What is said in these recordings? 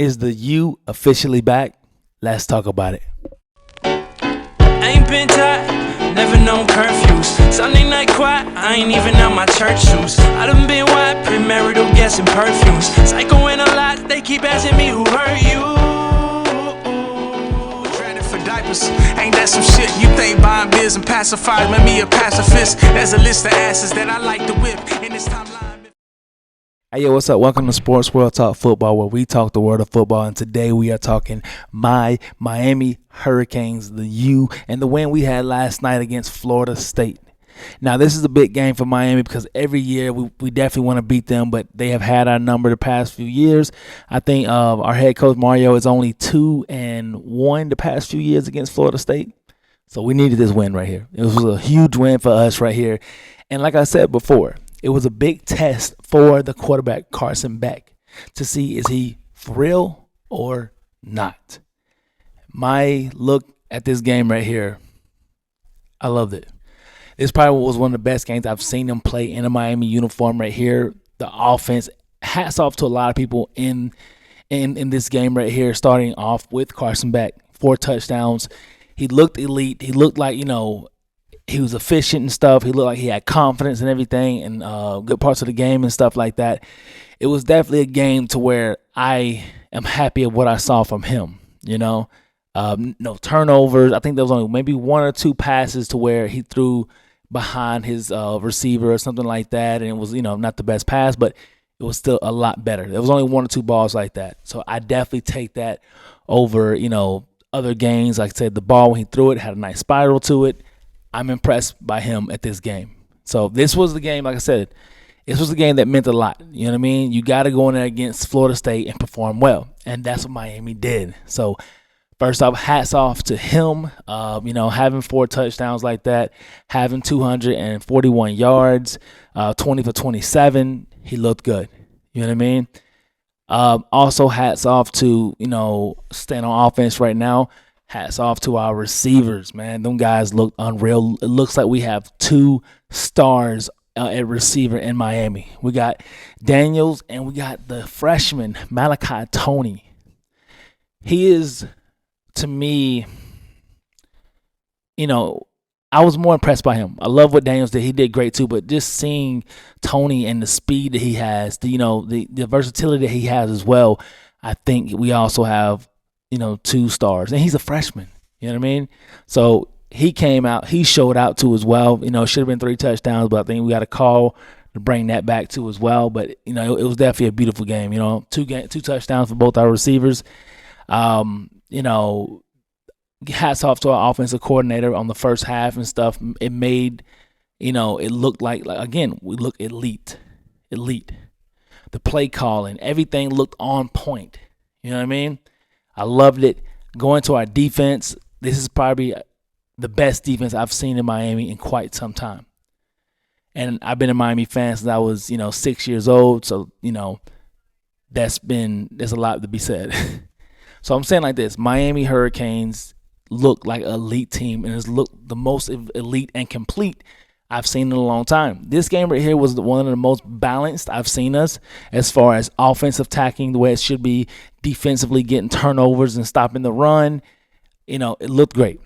Is the U officially back? Let's talk about it. Ain't been tight, never known curfews. Sunday night quiet, I ain't even out my church shoes. I done been wide, premarital guessing perfumes. Psychoing a lot, they keep asking me who hurt you. Traded for diapers, ain't that some shit? You think buying beers and pacifiers made me a pacifist? There's a list of asses that I like to whip in this timeline. Hey, yo, what's up? Welcome to Sports World Talk Football, where we talk the world of football. And today we are talking my Miami Hurricanes, the U, and the win we had last night against Florida State. Now, this is a big game for Miami because every year we definitely want to beat them, but they have had our number the past few years. I think our head coach Mario is only 2-1 the past few years against Florida State. So we needed this win right here. It was a huge win for us right here. And like I said before, it was a big test for the quarterback, Carson Beck, to see is he for real or not. My look at this game right here, I loved it. This probably was one of the best games I've seen them play in a Miami uniform right here. The offense, hats off to a lot of people in this game right here, starting off with Carson Beck, 4 touchdowns. He looked elite. He looked like, he was efficient and stuff. He looked like he had confidence and everything and good parts of the game and stuff like that. It was definitely a game to where I am happy of what I saw from him, No turnovers. I think there was only maybe 1 or 2 passes to where he threw behind his receiver or something like that. And it was, not the best pass, but it was still a lot better. There was only 1 or 2 balls like that. So I definitely take that over, other games. Like I said, the ball when he threw it had a nice spiral to it. I'm impressed by him at this game. So this was the game, like I said, this was the game that meant a lot. You know what I mean? You got to go in there against Florida State and perform well. And that's what Miami did. So first off, hats off to him, having 4 touchdowns like that, having 241 yards, 20 for 27. He looked good. You know what I mean? Also, hats off to, staying on offense right now. Hats off to our receivers, man. Them guys look unreal. It looks like we have 2 stars at receiver in Miami. We got Daniels and we got the freshman, Malachi Tony. He is, to me, I was more impressed by him. I love what Daniels did. He did great too, but just seeing Tony and the speed that he has, the versatility that he has as well, I think we also have 2 stars. And he's a freshman. You know what I mean? So he came out. He showed out too as well. Should have been 3 touchdowns, but I think we got a call to bring that back too as well. But, it was definitely a beautiful game. 2 touchdowns for both our receivers. Hats off to our offensive coordinator on the first half and stuff. It made, it looked like again, we look elite. The play calling, everything looked on point. You know what I mean? I loved it. Going to our defense, this is probably the best defense I've seen in Miami in quite some time. And I've been a Miami fan since I was, 6 years old. So, there's a lot to be said. So I'm saying like this, Miami Hurricanes look like an elite team and has looked the most elite and complete I've seen in a long time. This game right here was one of the most balanced I've seen us as far as offensive attacking the way it should be, defensively getting turnovers and stopping the run. It looked great.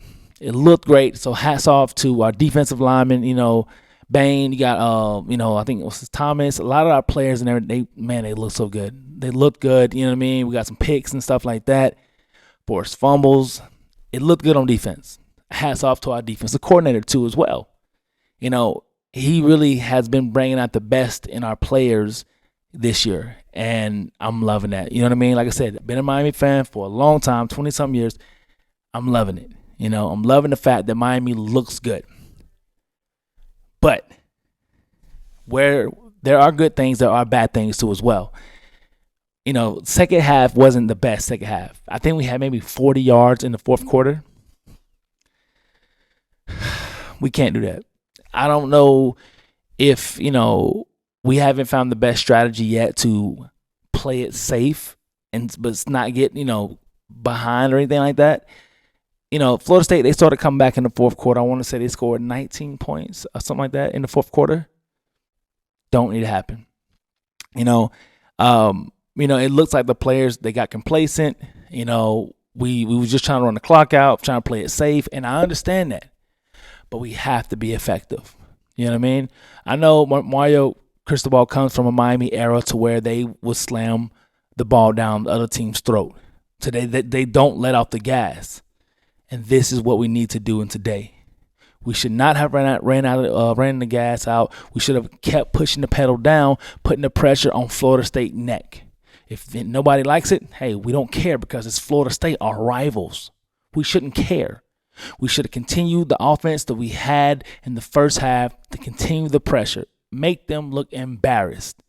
So hats off to our defensive linemen, Bain, you got, I think it was Thomas. A lot of our players and everything, they look so good. They look good, you know what I mean? We got some picks and stuff like that. Forced fumbles. It looked good on defense. Hats off to our defensive coordinator too as well. He really has been bringing out the best in our players this year, and I'm loving that. You know what I mean? Like I said, I've been a Miami fan for a long time, 20-something years. I'm loving it. I'm loving the fact that Miami looks good. But where there are good things, there are bad things too as well. Second half wasn't the best second half. I think we had maybe 40 yards in the fourth quarter. We can't do that. I don't know if, we haven't found the best strategy yet to play it safe but not get, behind or anything like that. Florida State, they started coming back in the fourth quarter. I want to say they scored 19 points or something like that in the fourth quarter. Don't need to happen. it looks like the players, they got complacent. We was just trying to run the clock out, trying to play it safe, and I understand that. But we have to be effective. You know what I mean? I know Mario Cristobal comes from a Miami era to where they would slam the ball down the other team's throat. Today, they don't let off the gas. And this is what we need to do in today. We should not have ran the gas out. We should have kept pushing the pedal down, putting the pressure on Florida State neck. If nobody likes it, hey, we don't care because it's Florida State, our rivals. We shouldn't care. We should have continued the offense that we had in the first half to continue the pressure, make them look embarrassed.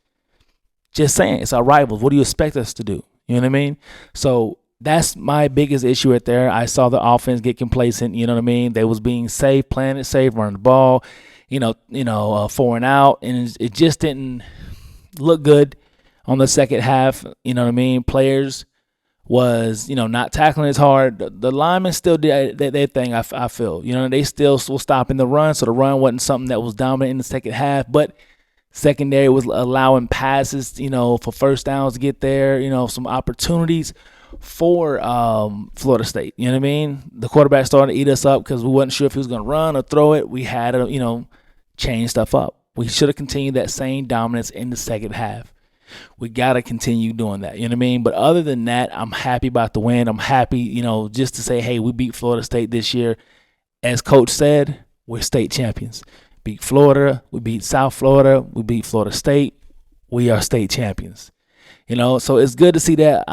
Just saying, it's our rivals. What do you expect us to do? You know what I mean? So that's my biggest issue right there. I saw the offense get complacent. You know what I mean? They was being safe, playing it safe, running the ball, 4 and out, and it just didn't look good on the second half. You know what I mean? Players was, not tackling as hard. The linemen still did their thing, I feel. They still were stopping the run, so the run wasn't something that was dominant in the second half. But secondary was allowing passes, for first downs to get there, some opportunities for Florida State. You know what I mean? The quarterback started to eat us up because we wasn't sure if he was going to run or throw it. We had to, change stuff up. We should have continued that same dominance in the second half. We got to continue doing that. You know what I mean? But other than that, I'm happy about the win. I'm happy, just to say, hey, we beat Florida State this year. As Coach said, we're state champions. Beat Florida. We beat South Florida. We beat Florida State. We are state champions. So it's good to see that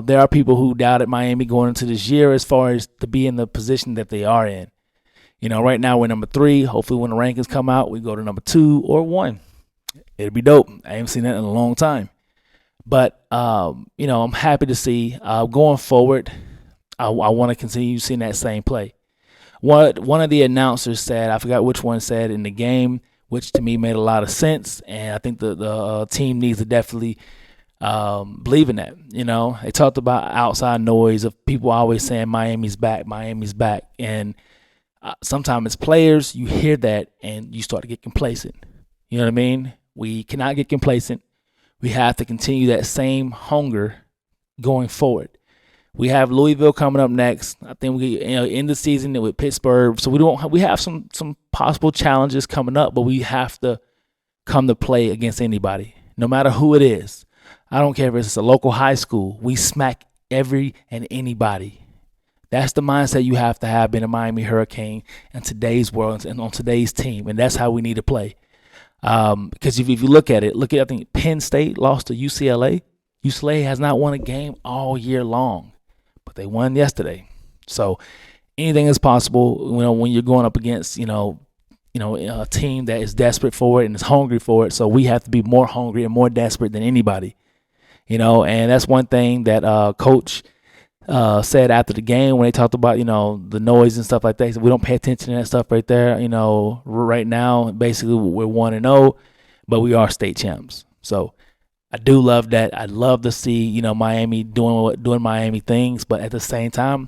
there are people who doubted Miami going into this year as far as to be in the position that they are in. Right now we're number 3. Hopefully when the rankings come out, we go to number 2 or 1. It'll be dope. I haven't seen that in a long time. But, I'm happy to see going forward, I want to continue seeing that same play. One of the announcers said, I forgot which one said in the game, which to me made a lot of sense. And I think the team needs to definitely believe in that. They talked about outside noise of people always saying Miami's back. And sometimes as players, you hear that and you start to get complacent. You know what I mean? We cannot get complacent. We have to continue that same hunger going forward. We have Louisville coming up next. I think we end the season with Pittsburgh. So we have some possible challenges coming up, but we have to come to play against anybody, no matter who it is. I don't care if it's a local high school. We smack every and anybody. That's the mindset you have to have being a Miami Hurricane in today's world and on today's team, and that's how we need to play. Because if you look at, I think Penn State lost to UCLA. UCLA has not won a game all year long, but they won yesterday. So anything is possible, when you're going up against, a team that is desperate for it and is hungry for it. So we have to be more hungry and more desperate than anybody, and that's one thing that Coach said after the game when they talked about, the noise and stuff like that. So we don't pay attention to that stuff right there. Right now, basically we're 1-0, but we are state champs. So I do love that. I love to see, Miami doing Miami things, but at the same time,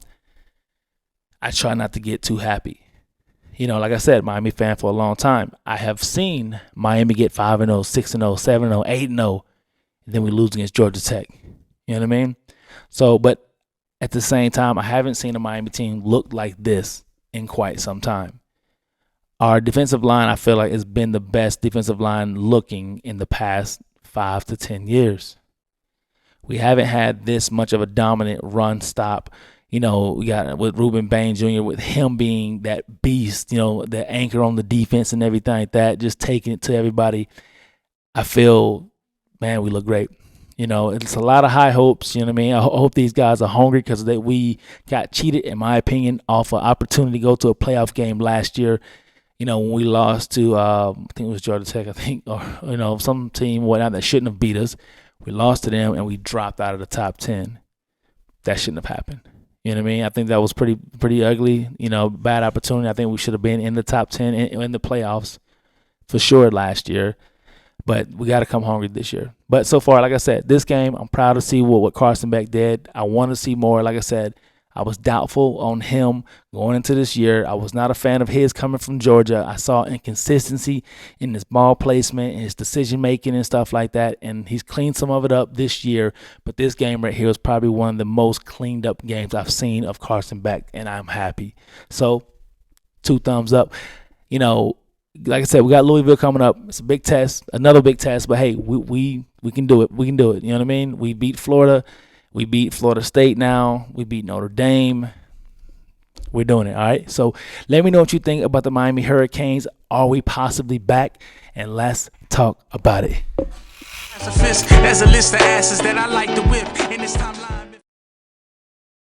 I try not to get too happy. Like I said, Miami fan for a long time. I have seen Miami get 5-0, 6-0, 7-0, 8-0, and then we lose against Georgia Tech. You know what I mean? So, but at the same time, I haven't seen a Miami team look like this in quite some time. Our defensive line, I feel like, has been the best defensive line looking in the past 5 to 10 years. We haven't had this much of a dominant run stop. We got with Ruben Bain Jr., with him being that beast, the anchor on the defense and everything like that, just taking it to everybody. I feel, man, we look great. It's a lot of high hopes. You know what I mean? I hope these guys are hungry because we got cheated, in my opinion, off an opportunity to go to a playoff game last year. When we lost to, I think it was Georgia Tech, or, some team, whatnot, that shouldn't have beat us. We lost to them and we dropped out of the top 10. That shouldn't have happened. You know what I mean? I think that was pretty ugly, bad opportunity. I think we should have been in the top 10 in the playoffs for sure last year. But we got to come hungry this year. But so far, like I said, this game, I'm proud to see what Carson Beck did. I want to see more. Like I said, I was doubtful on him going into this year. I was not a fan of his coming from Georgia. I saw inconsistency in his ball placement and his decision making and stuff like that, and he's cleaned some of it up this year. But this game right here was probably one of the most cleaned up games I've seen of Carson Beck, and I'm happy. So 2 thumbs up. Like I said, we got Louisville coming up. It's a big test, another big test. But hey, we can do it. We can do it. You know what I mean? We beat Florida. We beat Florida State now. We beat Notre Dame. We're doing it, all right? So let me know what you think about the Miami Hurricanes. Are we possibly back? And let's talk about it. There's a list of asses that I like to whip in this timeline.